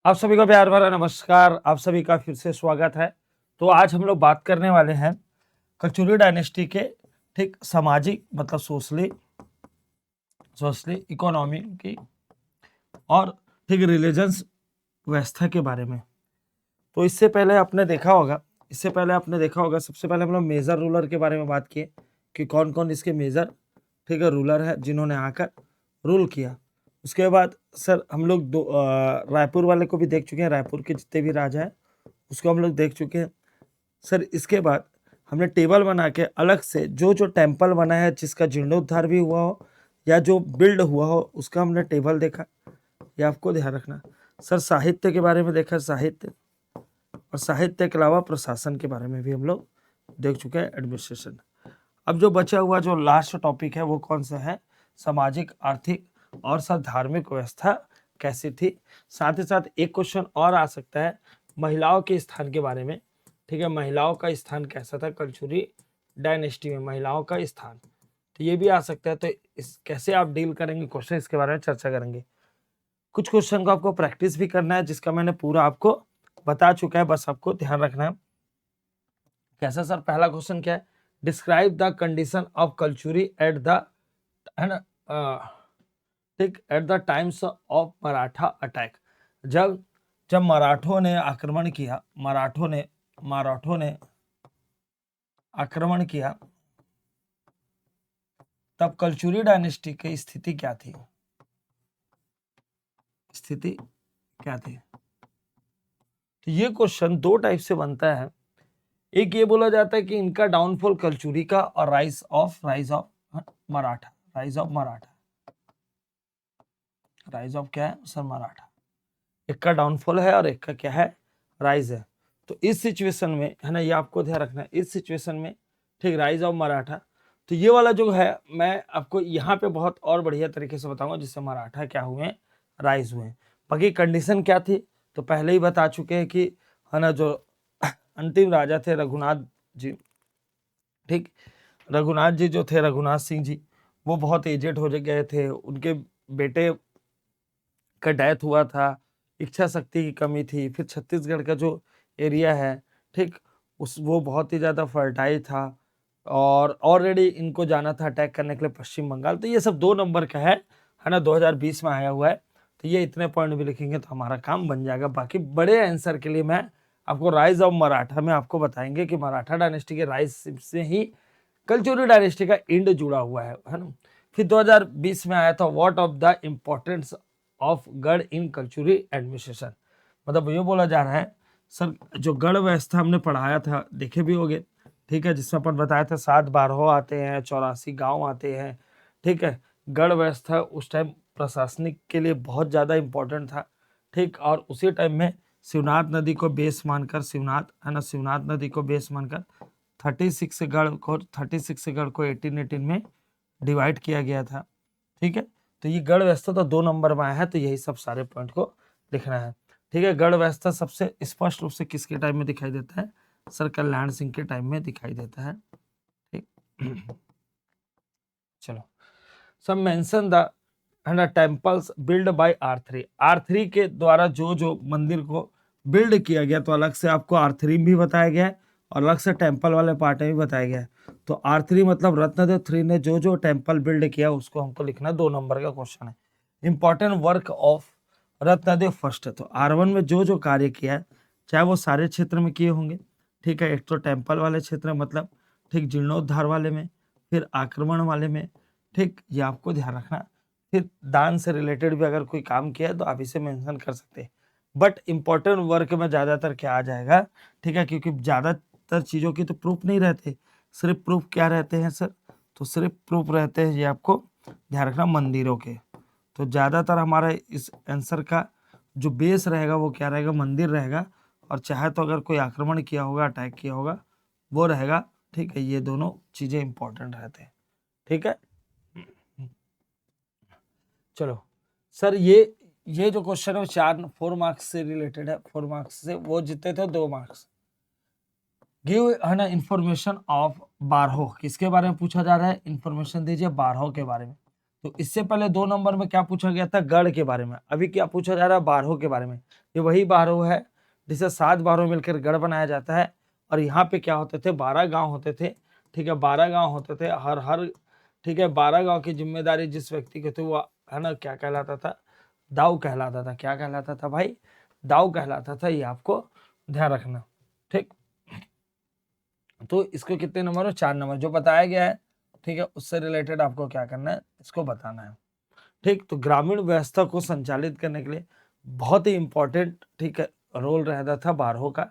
आप सभी को प्यार भरा नमस्कार। आप सभी का फिर से स्वागत है। तो आज हम लोग बात करने वाले हैं कल्चुरल डायनेस्टी के ठीक सामाजिक मतलब सोशली इकोनॉमी की और ठीक रिलीजन्स व्यवस्था के बारे में। तो इससे पहले आपने देखा होगा सबसे पहले हम लोग मेजर रूलर के बारे में बात किए कि कौन कौन इसके मेजर ठीक है रूलर है जिन्होंने आकर रूल किया। उसके बाद सर हम लोग रायपुर वाले को भी देख चुके हैं, रायपुर के जितने भी राजा हैं उसको हम लोग देख चुके हैं सर। इसके बाद हमने टेबल बना के अलग से जो जो टेम्पल बना है जिसका जीर्णोद्धार भी हुआ हो या जो बिल्ड हुआ हो उसका हमने टेबल देखा। ये आपको ध्यान रखना। सर साहित्य के बारे में देखा, साहित्य और साहित्य के अलावा प्रशासन के बारे में भी हम लोग देख चुके हैं, एडमिनिस्ट्रेशन। अब जो बचा हुआ जो लास्ट टॉपिक है वो कौन सा है, सामाजिक आर्थिक और सर धार्मिक व्यवस्था कैसी थी। साथ ही साथ एक क्वेश्चन और आ सकता है महिलाओं के स्थान के बारे में। ठीक है, महिलाओं का स्थान कैसा था कल्चुरी डायनेस्टी में, महिलाओं का स्थान तो ये भी आ सकता है। तो इस कैसे आप डील करेंगे क्वेश्चन, इसके बारे में चर्चा करेंगे। कुछ क्वेश्चन को आपको प्रैक्टिस भी करना है जिसका मैंने पूरा आपको बता चुका है, बस आपको ध्यान रखना है। कैसा सर, पहला क्वेश्चन क्या है, describe the condition of Kalachuri at the ठीक at the times of Maratha attack. जब जब मराठों ने आक्रमण किया, मराठों ने आक्रमण किया तब कल्चुरी डायनेस्टी की स्थिति क्या थी, तो ये क्वेश्चन दो टाइप से बनता है। एक ये बोला जाता है कि इनका डाउनफॉल कल्चुरी का और rise of Maratha, rise of क्या है सर, मराठा। एक का डाउनफॉल है और एक का क्या है, राइज है। तो इस सिचुएशन में है ना, ये आपको ध्यान रखना है, इस सिचुएशन में ठीक राइज ऑफ मराठा। तो ये वाला जो है मैं आपको यहाँ पे बहुत और बढ़िया तरीके से बताऊंगा जिससे मराठा क्या हुए, राइज हुए। बाकी कंडीशन क्या थी तो पहले ही बता चुके हैं कि है ना, जो अंतिम राजा थे रघुनाथ जी, ठीक रघुनाथ जी जो थे, रघुनाथ सिंह जी, वो बहुत एजेड हो गए थे, उनके बेटे का डेथ हुआ था, इच्छा शक्ति की कमी थी। फिर छत्तीसगढ़ का जो एरिया है ठीक वो बहुत ही ज़्यादा फर्टाइल था और ऑलरेडी इनको जाना था अटैक करने के लिए पश्चिम बंगाल। तो ये सब 2 नंबर का है ना, 2020 में आया हुआ है। तो ये इतने पॉइंट भी लिखेंगे तो हमारा काम बन जाएगा। बाकी बड़े आंसर के लिए मैं आपको राइज ऑफ मराठा में आपको बताएंगे कि मराठा डायनेस्टी के राइज से ही कल्चुरल डायनेस्टी का इंड जुड़ा हुआ है ना। फिर 2020 में आया था what of the importance of गढ़ इन कल्चुरल एडमिनिस्ट्रेशन। मतलब ये बोला जा रहा है सर, जो गढ़ व्यवस्था हमने पढ़ाया था, देखे भी होंगे ठीक है, जिसमें अपन बताया था 7 बारहो आते हैं, 84 गांव आते हैं। ठीक है, गढ़ व्यवस्था उस टाइम प्रशासनिक के लिए बहुत ज़्यादा इंपॉर्टेंट था। ठीक, और उसी टाइम में शिवनाथ नदी को बेस मानकर, शिवनाथ नदी को बेस मानकर 36 गढ़ को 1818 में डिवाइड किया गया था। ठीक है, तो ये गढ़ व्यवस्था तो 2 नंबर में आया है। तो यही सब सारे पॉइंट को लिखना है। ठीक है, गढ़ व्यवस्था सबसे स्पष्ट रूप से किसके टाइम में दिखाई देता है, सर कल्याण सिंह के टाइम में दिखाई देता है। ठीक चलो, सब mention the temples build by R3 के द्वारा जो जो मंदिर को बिल्ड किया गया, तो अलग से आपको R3 भी बताया गया है और अलग से टेम्पल वाले पार्ट में भी बताया गया है। तो R3 मतलब रत्नदेव 3 ने जो जो टेम्पल बिल्ड किया उसको हमको लिखना, 2 नंबर का क्वेश्चन है। Important work of Ratnadev first, तो R1 में जो जो कार्य किया है चाहे वो सारे क्षेत्र में किए होंगे। ठीक है, एक तो टेम्पल वाले क्षेत्र में मतलब ठीक जीर्णोद्धार वाले में, फिर आक्रमण वाले में। ठीक, ये आपको ध्यान रखना। फिर दान से रिलेटेड भी अगर कोई काम किया है तो आप इसे मेंशन कर सकते हैं। बट इंपॉर्टेंट वर्क में ज़्यादातर क्या आ जाएगा, ठीक है, क्योंकि ज़्यादातर चीज़ों की तो प्रूफ नहीं रहते, सिर्फ प्रूफ क्या रहते हैं सर, तो सिर्फ प्रूफ रहते हैं, ये आपको ध्यान रखना, मंदिरों के। तो ज़्यादातर हमारा इस आंसर का जो बेस रहेगा वो क्या रहेगा, मंदिर रहेगा। और चाहे तो अगर कोई आक्रमण किया होगा, अटैक किया होगा, वो रहेगा। ठीक है, ये दोनों चीज़ें इंपॉर्टेंट रहते हैं। ठीक है, चलो सर, ये जो क्वेश्चन है वो 4 मार्क्स से रिलेटेड है। 4 मार्क्स से वो जीते थे 2 मार्क्स। गिव है ना इंफॉर्मेशन ऑफ बारहो, किसके बारे में पूछा जा रहा है, इंफॉर्मेशन दीजिए बारहो के बारे में। तो इससे पहले 2 नंबर में क्या पूछा गया था, गढ़ के बारे में। अभी क्या पूछा जा रहा है, बारहो के बारे में। ये वही बारहो है जिसे 7 बारहो मिलकर गढ़ बनाया जाता है। और यहाँ पे क्या होते थे, 12 गांव होते थे, ठीक है, 12 गांव होते थे, हर ठीक है, 12 गांव की जिम्मेदारी जिस व्यक्ति की थी वो है ना क्या कहलाता था, दाऊ कहलाता था। क्या कहलाता था भाई, दाऊ कहलाता था। ये आपको ध्यान रखना, ठीक। तो इसको कितने नंबर हो, 4 नंबर जो बताया गया है, ठीक है, उससे रिलेटेड आपको क्या करना है, इसको बताना है, ठीक। तो ग्रामीण व्यवस्था को संचालित करने के लिए बहुत ही इंपॉर्टेंट, ठीक है, रोल रहता था बारहो का।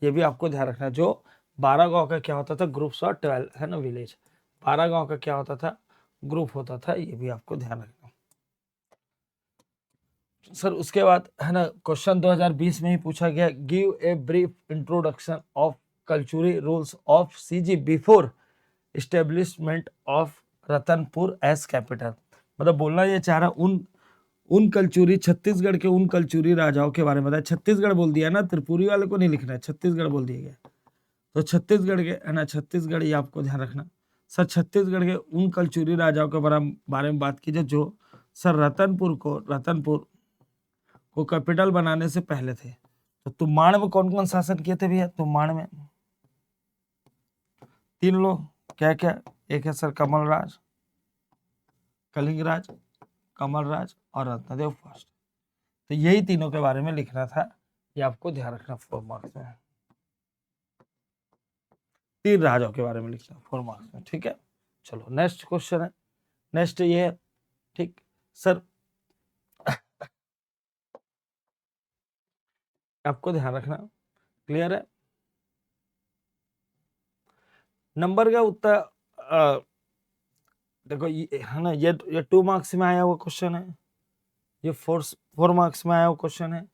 ये भी आपको ध्यान रखना है। जो 12 गांव का क्या होता था, ग्रुप्स और 12 है ना विलेज, 12 गांव का क्या होता था, ग्रुप होता था। ये भी आपको ध्यान रखना सर। उसके बाद है ना क्वेश्चन 2020 में ही पूछा गया, give a brief introduction of Kalchuri rules of CG before establishment of Ratanpur as capital. मतलब बोलना ये चाह रहा उन कलचुरी, छत्तीसगढ़ के उन कलचुरी राजाओं के बारे में बताया। छत्तीसगढ़ बोल दिया ना, त्रिपुरी वाले को नहीं लिखना है, छत्तीसगढ़ बोल दिया गया। तो छत्तीसगढ़ के है ना, छत्तीसगढ़, ये आपको ध्यान रखना सर। छत्तीसगढ़ के उन कलचुरी राजाओं के बारे में बात कीजिए जो सर रतनपुर को कैपिटल बनाने से पहले थे। तो तुमाड़ में कौन कौन शासन किए थे भैया, तुमाड़ में 3 लोग, क्या क्या, एक है सर कमलराज, कलिंगराज, कमलराज और रत्नदेव फर्स्ट। तो यही तीनों के बारे में लिखना था, ये आपको ध्यान रखना 4 मार्क्स में। 3 राजाओं के बारे में लिखना 4 मार्क्स में, ठीक है। चलो नेक्स्ट क्वेश्चन है, नेक्स्ट ये है, ठीक सर। आपको ध्यान रखना, क्लियर है। नंबर का उत्तर देखो ये है ना, ये 2 मार्क्स में आया हुआ क्वेश्चन है, ये 4 मार्क्स में आया हुआ क्वेश्चन है,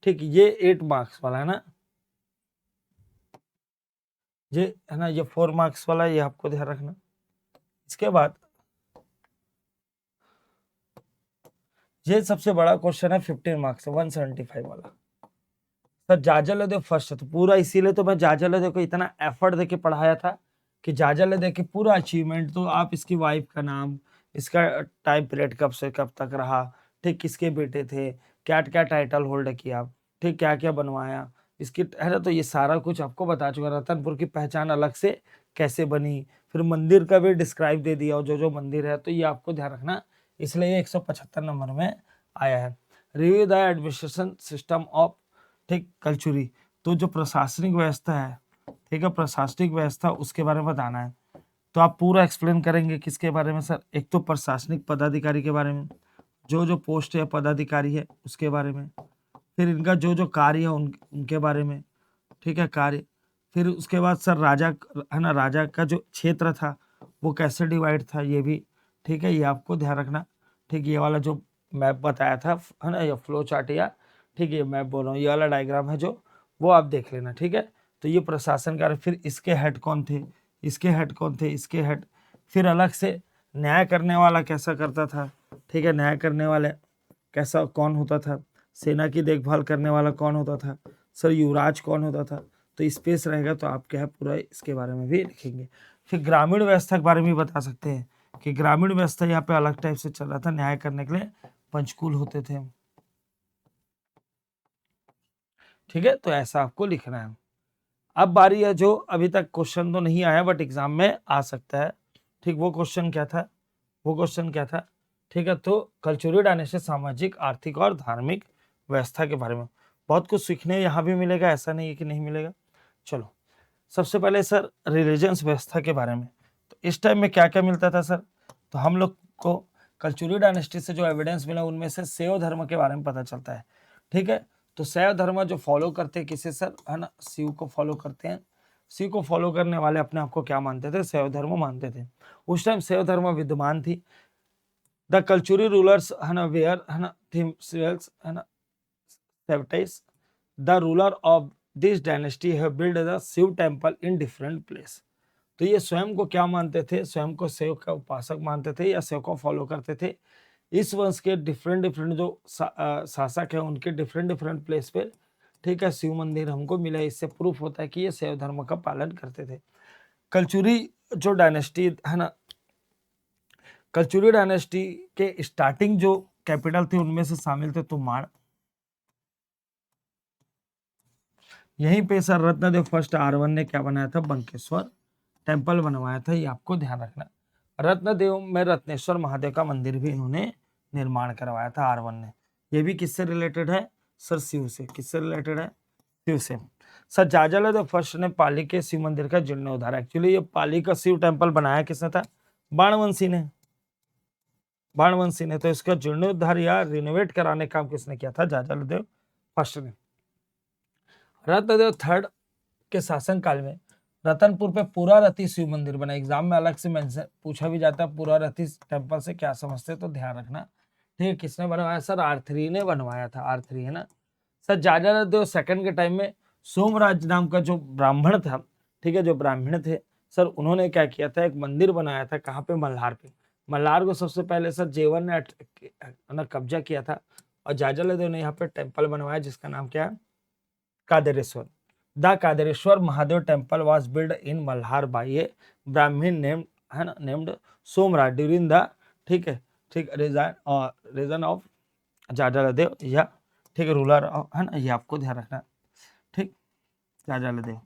ठीक। ये 8 मार्क्स वाला है ना, ये है ना, ये 4 मार्क्स वाला, ये आपको ध्यान रखना। इसके बाद ये सबसे बड़ा क्वेश्चन है 15 मार्क्स 175 वाला सर। जाजल फर्स्ट है, तो पूरा इसीलिए तो मैं जाजल को इतना एफर्ट देके पढ़ाया था कि जाजल के पूरा अचीवमेंट, तो आप इसकी वाइफ का नाम, इसका टाइम पीरियड कब से कब तक रहा, ठीक, किसके बेटे थे, क्या क्या टाइटल होल्ड किया, ठीक, क्या क्या बनवाया, इसकी है ना, तो ये सारा कुछ आपको बता चुका। रतनपुर की पहचान अलग से कैसे बनी, फिर मंदिर का भी डिस्क्राइब दे दिया, जो जो मंदिर है, तो ये आपको ध्यान रखना, इसलिए ये 175 नंबर में आया है। Review the administration system of, ठीक, कल्चुरी। तो जो प्रशासनिक व्यवस्था है, ठीक है, प्रशासनिक व्यवस्था उसके बारे में बताना है। तो आप पूरा एक्सप्लेन करेंगे किसके बारे में सर, एक तो प्रशासनिक पदाधिकारी के बारे में, जो जो पोस्ट है पदाधिकारी है उसके बारे में, फिर इनका जो जो कार्य है उनके बारे में, ठीक है, कार्य। फिर उसके बाद सर राजा है ना, राजा का जो क्षेत्र था वो कैसे डिवाइड था, ये भी, ठीक है, ये आपको ध्यान रखना, ठीक। ये वाला जो मैप बताया था है ना, ये फ्लो चार्ट, या ठीक है मैप बोल रहा हूँ, ये वाला डायग्राम है जो, वो आप देख लेना, ठीक है। तो ये प्रशासन कार्य, फिर इसके हेड कौन थे, इसके हेड कौन थे, इसके हेड, फिर अलग से न्याय करने वाला कैसा करता था, ठीक है, न्याय करने वाले कैसा कौन होता था, सेना की देखभाल करने वाला कौन होता था सर, युवराज कौन होता था। तो स्पेस रहेगा तो आप क्या है पूरा इसके बारे में भी लिखेंगे। फिर ग्रामीण व्यवस्था के बारे में भी बता सकते हैं कि ग्रामीण व्यवस्था यहाँ पे अलग टाइप से चल रहा था, न्याय करने के लिए पंचकुल होते थे, ठीक है। तो ऐसा आपको लिखना है। अब बारी है जो अभी तक क्वेश्चन तो नहीं आया बट एग्जाम में आ सकता है, ठीक। वो क्वेश्चन क्या था, वो क्वेश्चन क्या था, ठीक है। तो कल्चरल डायनेस्टी सामाजिक, आर्थिक और धार्मिक व्यवस्था के बारे में बहुत कुछ सीखने यहाँ भी मिलेगा, ऐसा नहीं है कि नहीं मिलेगा। चलो सबसे पहले सर रिलीजियंस व्यवस्था के बारे में, तो इस टाइम में क्या क्या मिलता था सर, तो हम लोग को कल्चरल डायनेस्टी से जो एविडेंस मिला उनमें से शैव धर्म के बारे में पता चलता है, ठीक है। तो शैव धर्म जो फॉलो करते हैं किसे सर, है ना, शिव को फॉलो करते हैं। शिव को फॉलो करने वाले अपने आप को क्या मानते थे, शैव धर्म मानते थे। उस टाइम शैव धर्म विद्यमान थी। द कल्चरल रूलर्स है ना वेयर है ना थिमसेल्व्स है ना Saivites the ruler of this dynasty have build the Shiva temple in different place. तो ये स्वयं को क्या मानते थे, स्वयं को शिव का उपासक मानते थे या शिव को फॉलो करते थे। इस वंश के डिफरेंट डिफरेंट जो शासक है उनके डिफरेंट डिफरेंट प्लेस पे, ठीक है, शिव मंदिर हमको मिला। इससे प्रूफ होता है कि ये शैव धर्म का पालन करते थे। कल्चुरी जो डायनेस्टी है ना, कलचुरी डायनेस्टी के स्टार्टिंग जो कैपिटल थे उनमें से शामिल थे तोमाड़। यहीं पे सर रत्नदेव फर्स्ट R1 ने क्या बनाया था, बंकेश्वर टेम्पल बनवाया था, ये आपको ध्यान रखना। रत्नदेव में रत्नेश्वर महादेव का मंदिर भी इन्होंने निर्माण करवाया था R1 ने। ये भी किससे रिलेटेड है सर, शिव से। किससे रिलेटेड है, शिव से। सर जाजालदेव फर्स्ट ने पाली के शिव मंदिर का जीर्णोद्धार, एक्चुअली ये पाली का शिव टेम्पल बनाया किसने था, बाणवंशी ने। बाणवंशी ने। तो इसका जीर्णोद्धार या रिनोवेट कराने का काम किसने किया था, जाजालदेव फर्स्ट ने। रत्नदेव थर्ड के शासन काल में रतनपुर पे पुरारती शिव मंदिर बना। एग्जाम में अलग से मेंशन पूछा भी जाता है पुरारती टेम्पल से क्या समझते, तो ध्यान रखना। ठीक है, किसने बनवाया सर, R3 ने बनवाया था, R3 है ना। सर जाजालदेव सेकंड के टाइम में सोमराज नाम का जो ब्राह्मण था, ठीक है, जो ब्राह्मण थे सर, उन्होंने क्या किया था, एक मंदिर बनाया था। कहाँ पे, मल्हार पे। मल्हार को सबसे पहले सर जेवर ने कब्जा किया था और जाजालदेव ने यहाँ पे टेम्पल बनवाया जिसका नाम क्या है, Kadreshwar. The Kadreshwar Mahadev temple was build in Malhar by a Brahmin named, है ना, नेम्ड सोमराज ड्यूरिंग द, ठीक है, ठीक, रीजन ऑफ जाजालदेव, या ठीक है, रूलर ऑफ, है ना, ये आपको ध्यान रखना। ठीक, जाजालदेव।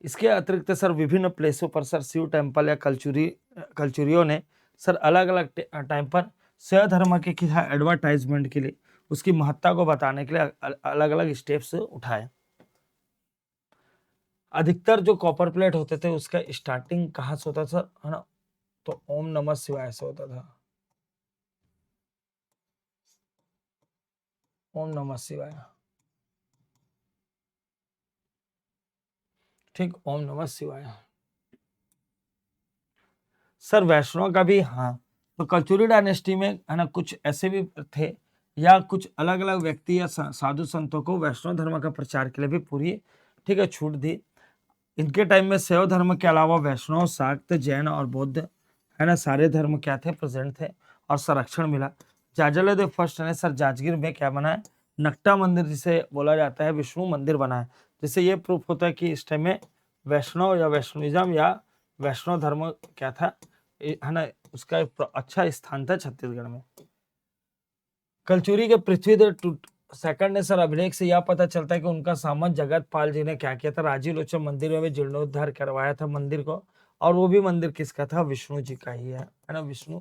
इसके अतिरिक्त सर विभिन्न प्लेसों पर सर शिव टेम्पल या कल्चुरियों ने सर अलग अलग टाइम पर शिव धर्म के एडवर्टाइजमेंट के लिए, उसकी महत्ता को बताने के लिए अलग अलग स्टेप्स उठाए। अधिकतर जो कॉपर प्लेट होते थे उसका स्टार्टिंग कहाँ से होता था, है ना, तो ओम नमः शिवाय से होता था। ओम नमः शिवाय, ठीक, ओम नमः शिवाय। सर वैष्णव का भी, हाँ, तो कल्चुरी डायनेस्टी में, है ना, कुछ ऐसे भी थे या कुछ अलग अलग व्यक्ति या साधु संतों को वैष्णव धर्म का प्रचार के लिए भी पूरी, ठीक है, छूट दी। इनके टाइम में शैव धर्म के अलावा वैष्णव, शाक्त, जैन और बौद्ध, है ना, सारे धर्म क्या थे, प्रेजेंट थे और संरक्षण मिला। जाजालदेव फर्स्ट ने सर जाजगीर में क्या बनाया, नकटा मंदिर जिसे बोला जाता है, विष्णु मंदिर बनाया। जिससे ये प्रूफ होता है कि इस टाइम में वैष्णव या वैष्णविज्म या वैष्णव धर्म क्या था, है ना, उसका एक अच्छा स्थान था छत्तीसगढ़ में। कलचुरी के पृथ्वीदेव सेकंड ने सर अभिलेख से यह पता चलता है कि उनका सामंत जगत पाल जी ने क्या किया था, राजीव लोचन मंदिर में जीर्णोद्धार करवाया था मंदिर को, और वो भी मंदिर किसका था, विष्णु जी का ही है ना, विष्णु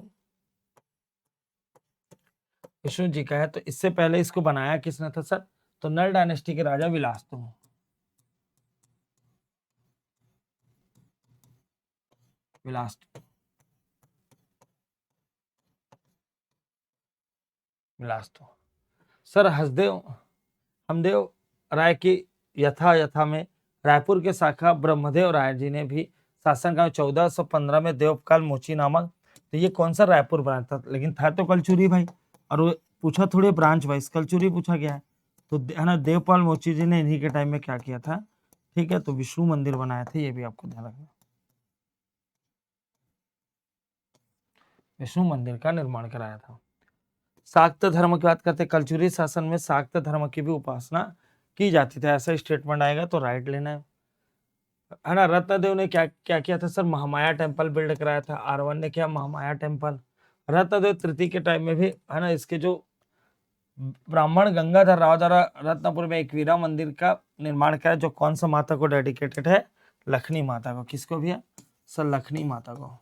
जी का है। तो इससे पहले इसको बनाया किसने था सर, तो नल डायनेस्टी के राजा विलास्तु। विलास्तु। सर हसदेव हमदेव राय की यथा में रायपुर के शाखा ब्रह्मदेव राय जी ने भी शासनकाल 1415 में देवपाल मोची नामक, तो ये कौन सा रायपुर बनाया था, लेकिन था तो कलचुरी भाई, और वो पूछा थोड़े ब्रांच वाइज, कलचुरी पूछा गया है, तो है ना, देवपाल मोची जी ने इन्हीं के टाइम में क्या किया था, ठीक है, तो विष्णु मंदिर बनाया था, ये भी आपको ध्यान रखना। विष्णु मंदिर का निर्माण कराया था। शाक्त धर्म की बात करते, कलचुरी शासन में शाक्त धर्म की भी उपासना की जाती थी, ऐसा स्टेटमेंट आएगा तो राइट लेना है ना। रत्नदेव ने क्या क्या किया था सर, महामाया टेम्पल बिल्ड कराया था। R1 ने क्या, महामाया टेम्पल। रत्नदेव तृतीय के टाइम में भी, है ना, इसके जो ब्राह्मण गंगाधर राव द्वारा रत्नपुर में एक वीरा मंदिर का निर्माण किया, जो कौन सा माता को डेडिकेटेड है, लक्ष्मी माता को। किसको भी है सर, लक्ष्मी माता को।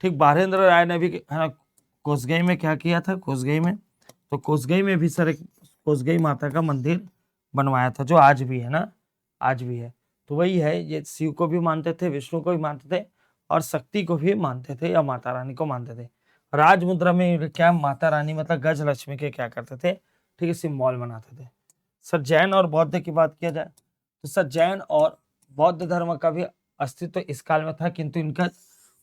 ठीक, बारेंद्र राय ने भी, है ना, कोसगई में क्या किया था, कोसगई में, तो कोसगई में भी सर एक कोसगई माता का मंदिर बनवाया था, जो आज भी है ना, आज भी है। तो वही है, ये शिव को भी मानते थे, विष्णु को भी मानते थे और शक्ति को भी मानते थे या माता रानी को मानते थे। राजमुद्रा में क्या, माता रानी मतलब गज लक्ष्मी के क्या करते थे, ठीक है, सिंबल बनाते थे। सर जैन और बौद्ध की बात किया जाए तो सर जैन और बौद्ध धर्म का भी अस्तित्व इस काल में था, किंतु इनका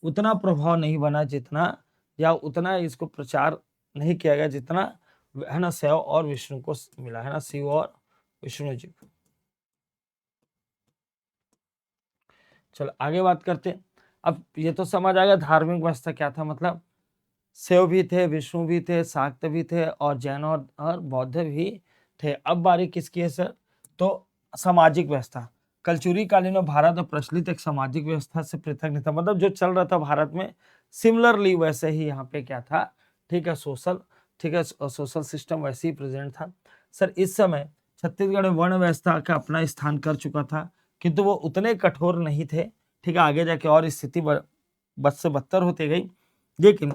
उतना प्रभाव नहीं बना जितना, या उतना इसको प्रचार नहीं किया गया जितना, है ना, शिव और विष्णु को मिला, है ना, शिव और विष्णु जी को। चलो आगे बात करते हैं। अब ये तो समझ आ गया धार्मिक व्यवस्था क्या था, मतलब शिव भी थे, विष्णु भी थे, शाक्त भी थे और जैन और बौद्ध भी थे। अब बारी किसकी है सर, तो सामाजिक व्यवस्था। कलचुरी कालीन में भारत में प्रचलित एक सामाजिक व्यवस्था से पृथक नहीं था, मतलब जो चल रहा था भारत में सिमिलरली वैसे ही यहाँ पे क्या था, ठीक है, सोशल, ठीक है, सोशल सिस्टम वैसे ही प्रेजेंट था। सर इस समय छत्तीसगढ़ में वर्ण व्यवस्था का अपना स्थान कर चुका था, किंतु वो उतने कठोर नहीं थे, ठीक है, आगे जाके और स्थिति बद से बदतर होती गई, लेकिन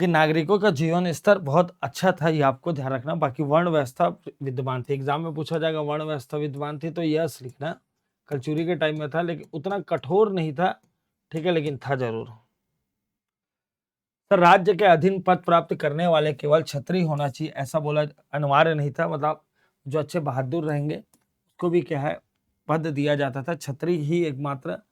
नागरिकों का जीवन स्तर बहुत अच्छा था, ये आपको ध्यान रखना। बाकी वर्ण व्यवस्था विद्यमान थी, एग्जाम में पूछा जाएगा वर्ण व्यवस्था विद्यमान थी तो यस लिखना, कलचुरी के टाइम में था, लेकिन उतना कठोर नहीं था, ठीक है, लेकिन था जरूर। सर राज्य के अधीन पद प्राप्त करने वाले केवल क्षत्रिय होना चाहिए, ऐसा बोला अनिवार्य नहीं था, मतलब जो अच्छे बहादुर रहेंगे उसको भी क्या है पद दिया जाता था, क्षत्रिय ही एकमात्र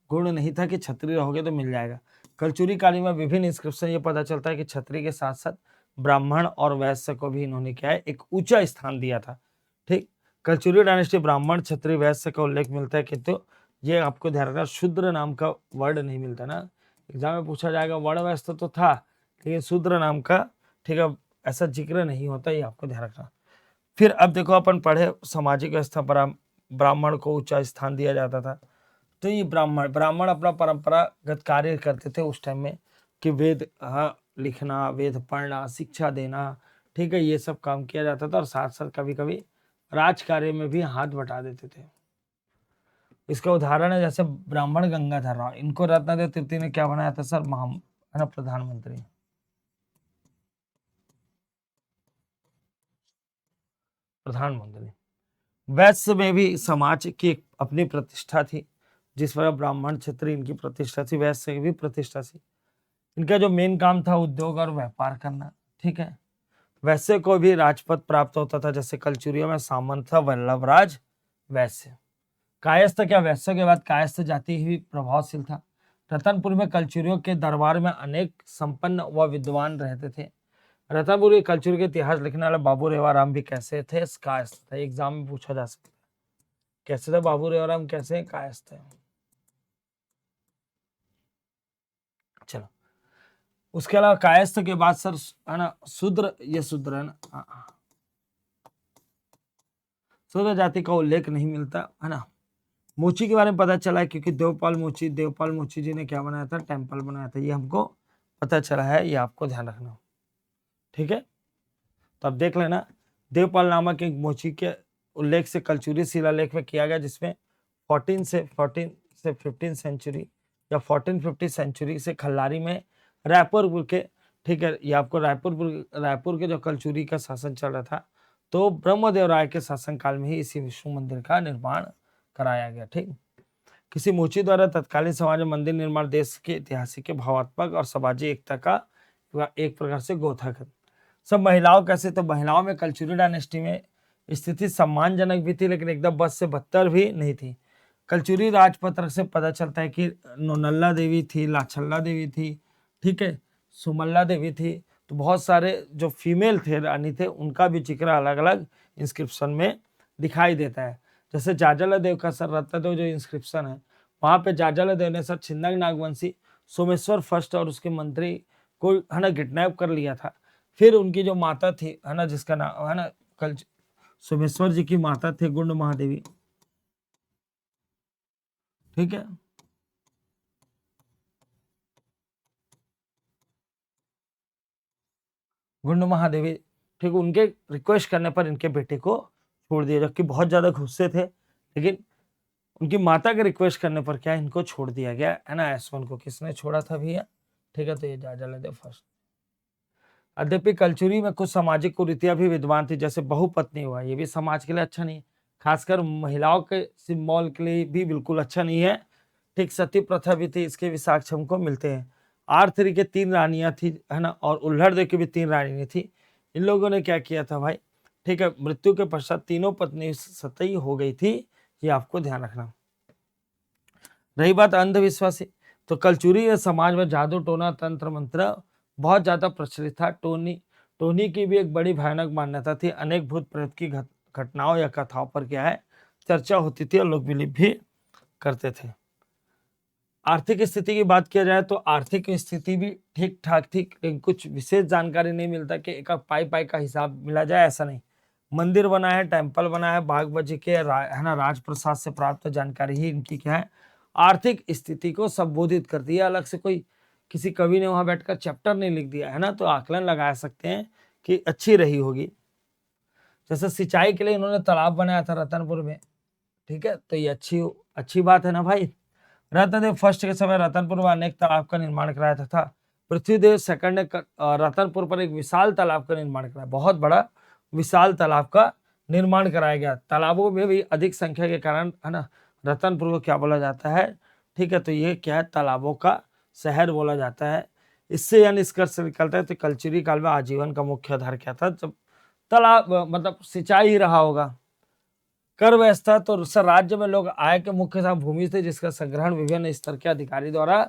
गुण नहीं था कि क्षत्रिय रहोगे तो मिल जाएगा। कलचुरी कालीन में विभिन्न इंस्क्रिप्शन ये पता चलता है कि क्षत्रिय के साथ साथ ब्राह्मण और वैश्य को भी इन्होंने क्या है एक ऊंचा स्थान दिया था, ठीक। कलचुरी डायनेस्टी ब्राह्मण क्षत्रिय वैश्य का उल्लेख मिलता है, किंतु ये आपको ध्यान रखना शूद्र नाम का वर्ड नहीं मिलता ना, एग्जाम में पूछा जाएगा वर्ण व्यवस्था तो था लेकिन शूद्र नाम का, ठीक है, ऐसा जिक्र नहीं होता, ये आपको ध्यान रखना। फिर अब देखो अपन पढ़े सामाजिक व्यवस्था पर ब्राह्मण को ऊंचा स्थान दिया जाता था, तो ये ब्राह्मण ब्राह्मण अपना परंपरागत कार्य करते थे उस टाइम में कि वेद लिखना, वेद पढ़ना, शिक्षा देना, ठीक है, ये सब काम किया जाता था, और साथ साथ कभी कभी राज कार्य में भी हाथ बटा देते थे। इसका उदाहरण है जैसे ब्राह्मण गंगाधर राव, इनको रत्नादेव तृतीय ने क्या बनाया था सर, है ना, प्रधानमंत्री, प्रधानमंत्री। वैश्य में भी समाज की अपनी प्रतिष्ठा थी, जिस पर ब्राह्मण क्षत्रिय इनकी प्रतिष्ठा थी, वैश्य की भी प्रतिष्ठा थी। इनका जो मेन काम था उद्योग और व्यापार करना, ठीक है। वैश्य को भी राजपद प्राप्त होता था, जैसे कलचुरियों में सामंत था वल्लभराज वैश्य। कायस्थ, क्या वैश्य के बाद कायस्थ जाति ही प्रभावशील था। रतनपुर में कलचुरियों के दरबार में अनेक संपन्न व विद्वान रहते थे। रतनपुर के कलचुरी के इतिहास लिखने वाले बाबू रेवाराम भी कैसे थे, कायस्थ थे, एग्जाम में पूछा जा सकता है कैसे थे बाबू रेवाराम, कैसे कायस्थ थे। चलो उसके अलावा कायस्थ के बाद सर है ना शूद्र, ये शूद्र है ना, शूद्र जाति का उल्लेख नहीं मिलता है ना। मोची के बारे में पता चला है क्योंकि देवपाल मोची जी ने क्या बनाया था, टेम्पल बनाया था, ये हमको पता चला है, ये आपको ध्यान रखना, ठीक है। तो अब देख लेना, देवपाल नामक एक मोची के उल्लेख से कलचुरी शिलालेख में किया गया, जिसमें 14 से 15 सेंचुरी या 1450 सेंचुरी से खल्लारी में रायपुर के, ठीक है, ये आपको रायपुर के जो कलचुरी का शासन चल रहा था, तो ब्रह्मदेव राय के शासन काल में ही इसी विष्णु मंदिर का निर्माण कराया गया, ठीक। किसी मोची द्वारा तत्कालीन समाज में मंदिर निर्माण देश के ऐतिहासिक, भावात्मक और सामाजिक एकता का एक प्रकार से गोथक है। सब महिलाओं कैसे, तो महिलाओं में कलचुरी डायनेस्टी में स्थिति सम्मानजनक भी थी, लेकिन एकदम बद से बदतर भी नहीं थी। कलचुरी राजपत्र से पता चलता है कि नोनल्ला देवी थी, लाछल्ला देवी थी, ठीक है, सुमल्ला देवी थी, तो बहुत सारे जो फीमेल थे रानी थे उनका भी जिक्र अलग अलग इंस्क्रिप्शन में दिखाई देता है। जैसे जाजला देव का सर रत्नदेव जो इंस्क्रिप्शन है, वहां पे जाजला देव ने सर छिन्नक नागवंशी सोमेश्वर फर्स्ट और उसके मंत्री को है ना किडनैप कर लिया था। फिर उनकी जो माता थी है ना, जिसका नाम है ना कल सोमेश्वर जी की माता थे गुंड महादेवी, ठीक है, गुंड महादेवी, ठीक, उनके रिक्वेस्ट करने पर इनके बेटे को छोड़ दिया, जबकि बहुत ज्यादा गुस्से थे, लेकिन उनकी माता के रिक्वेस्ट करने पर क्या इनको छोड़ दिया गया, है ना। एसवन को किसने छोड़ा था भैया, ठीक है, तो ये जाजला देव फर्स्ट। यद्यपि कलचुरी में कुछ सामाजिक कुरीतियां भी विद्वान थी, जैसे बहुपत्नी हुआ, ये भी समाज के लिए अच्छा नहीं है, खासकर महिलाओं के सिंबल के लिए भी बिल्कुल अच्छा नहीं है, ठीक। सती प्रथा भी थी, इसके भी साक्ष्य हमको मिलते हैं। आर्थरी के 3 रानियां थी, है ना, और उल्हड़देव की भी 3 रानी थी। इन लोगों ने क्या किया था भाई, ठीक है, मृत्यु के पश्चात तीनों पत्नी सतई हो गई थी, ये आपको ध्यान रखना। रही बात अंधविश्वासी, तो कलचुरी समाज में जादू टोना तंत्र मंत्र बहुत ज्यादा प्रचलित था। टोनी की भी एक बड़ी भयानक मान्यता थी, अनेक भूत प्रेत की घटनाओं या कथाओं पर क्या है चर्चा होती थी और लोग बिलीव भी करते थे। आर्थिक स्थिति की बात किया जाए तो आर्थिक स्थिति भी ठीक ठाक थी, लेकिन कुछ विशेष जानकारी नहीं मिलता कि एक पाई पाई का हिसाब मिला जाए, ऐसा नहीं। मंदिर बना है, टेम्पल बना है, बाग बगीचे है ना, राजप्रसाद से प्राप्त जानकारी ही इनकी क्या है, आर्थिक स्थिति को संबोधित करती है। अलग से कोई किसी कवि ने वहां बैठकर चैप्टर नहीं लिख दिया है ना, तो आकलन लगा सकते हैं कि अच्छी रही होगी। जैसे सिंचाई के लिए इन्होंने तालाब बनाया था रतनपुर में, ठीक है, तो ये अच्छी बात है ना भाई। रत्नदेव फर्स्ट के समय रतनपुर में अनेक तालाब का निर्माण कराया था। पृथ्वीदेव सेकंड ने रतनपुर पर एक विशाल तालाब का निर्माण कराया, बहुत बड़ा विशाल तालाब का निर्माण कराया गया। तालाबों में भी अधिक संख्या के कारण है ना रतनपुर को क्या बोला जाता है, ठीक है, तो ये क्या है, तालाबों का शहर बोला जाता है। इससे यह निष्कर्ष निकलता है तो कल्चुरी काल में आजीवन का मुख्य आधार क्या था, जब तालाब मतलब सिंचाई ही रहा होगा। कर व्यवस्था तो सर राज्य में लोग आय के मुख्य साधन भूमि थे, जिसका संग्रहण विभिन्न स्तर के अधिकारी द्वारा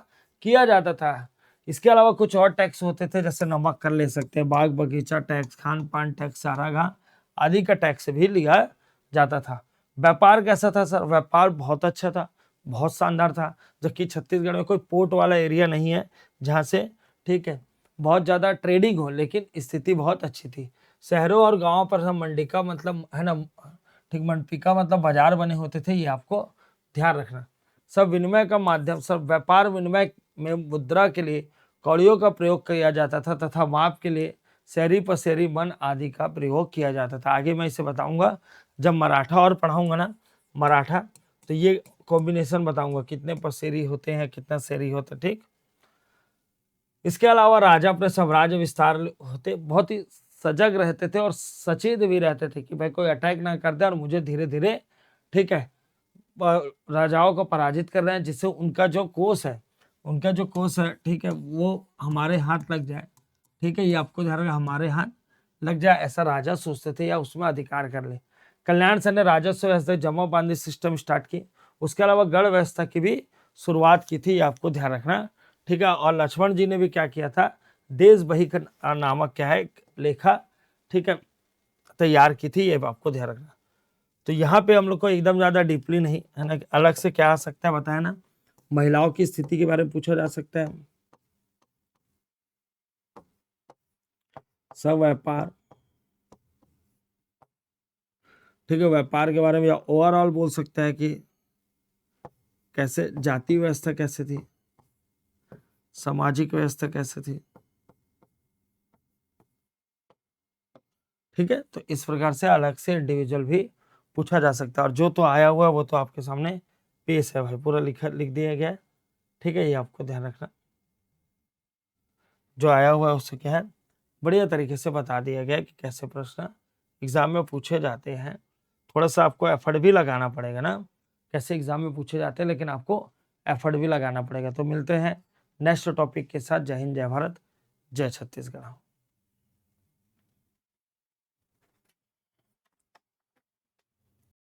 किया जाता था। इसके अलावा कुछ और टैक्स होते थे, जैसे नमक कर ले सकते हैं, बाग बगीचा टैक्स, खान पान टैक्स, चारागाह आदि का टैक्स भी लिया जाता था। व्यापार कैसा था सर, व्यापार बहुत अच्छा था, बहुत शानदार था। जबकि छत्तीसगढ़ में कोई पोर्ट वाला एरिया नहीं है जहाँ से, ठीक है, बहुत ज्यादा ट्रेडिंग हो, लेकिन स्थिति बहुत अच्छी थी। शहरों और गाँव पर हम मंडी का मतलब है ना, ठीक, मंडी का मतलब बाजार बने होते थे, ये आपको ध्यान रखना। सब विनिमय का माध्यम, सब व्यापार विनिमय में मुद्रा के लिए कौड़ियों का प्रयोग किया जाता था तथा माप के लिए शहरी पसेरी मन आदि का प्रयोग किया जाता था। आगे मैं इसे बताऊंगा जब मराठा और पढ़ाऊंगा ना, मराठा, तो ये कॉम्बिनेशन बताऊंगा कितने पसेरी होते हैं, कितना शेरी होता है, ठीक। इसके अलावा राजा अपने साम्राज्य विस्तार होते बहुत ही सजग रहते थे और सचेत भी रहते थे कि भाई कोई अटैक ना कर दे और मुझे धीरे धीरे, ठीक है, राजाओं को पराजित कर रहे हैं, जिससे उनका जो कोष है, ठीक है, वो हमारे हाथ लग जाए, ठीक है, ये आपको ध्यान रखना, हमारे हाथ लग जाए ऐसा राजा सोचते थे, या उसमें अधिकार कर ले। कल्याण सर ने राजस्व व्यवस्था, जमा बांधी सिस्टम स्टार्ट की। उसके अलावा गढ़ व्यवस्था की भी शुरुआत की थी, ये आपको ध्यान रखना, ठीक है। और लक्ष्मण जी ने भी क्या किया था, देश बही नामक क्या है लेखा, ठीक है, तैयार की थी, ये आपको ध्यान रखना। तो यहाँ पे हम लोग को एकदम ज्यादा डीपली नहीं है ना, अलग से क्या आ सकता है बताया ना, महिलाओं की स्थिति के बारे में पूछा जा सकता है, सब व्यापार, ठीक है, व्यापार के बारे में, या ओवरऑल बोल सकता है कि कैसे जाति व्यवस्था कैसे थी, सामाजिक व्यवस्था कैसे थी, ठीक है। तो इस प्रकार से अलग से इंडिविजुअल भी पूछा जा सकता है। और जो तो आया हुआ है वो तो आपके सामने पेश है भाई, पूरा लिख दिया गया है, ठीक है, ये आपको ध्यान रखना। जो आया हुआ है उससे क्या है, बढ़िया तरीके से बता दिया गया है कि कैसे प्रश्न एग्जाम में पूछे जाते हैं। थोड़ा सा आपको एफर्ट भी लगाना पड़ेगा ना, कैसे एग्जाम में पूछे जाते हैं, लेकिन आपको एफर्ट भी लगाना पड़ेगा। तो मिलते हैं नेक्स्ट टॉपिक के साथ। जय हिंद, जय भारत, जय छत्तीसगढ़।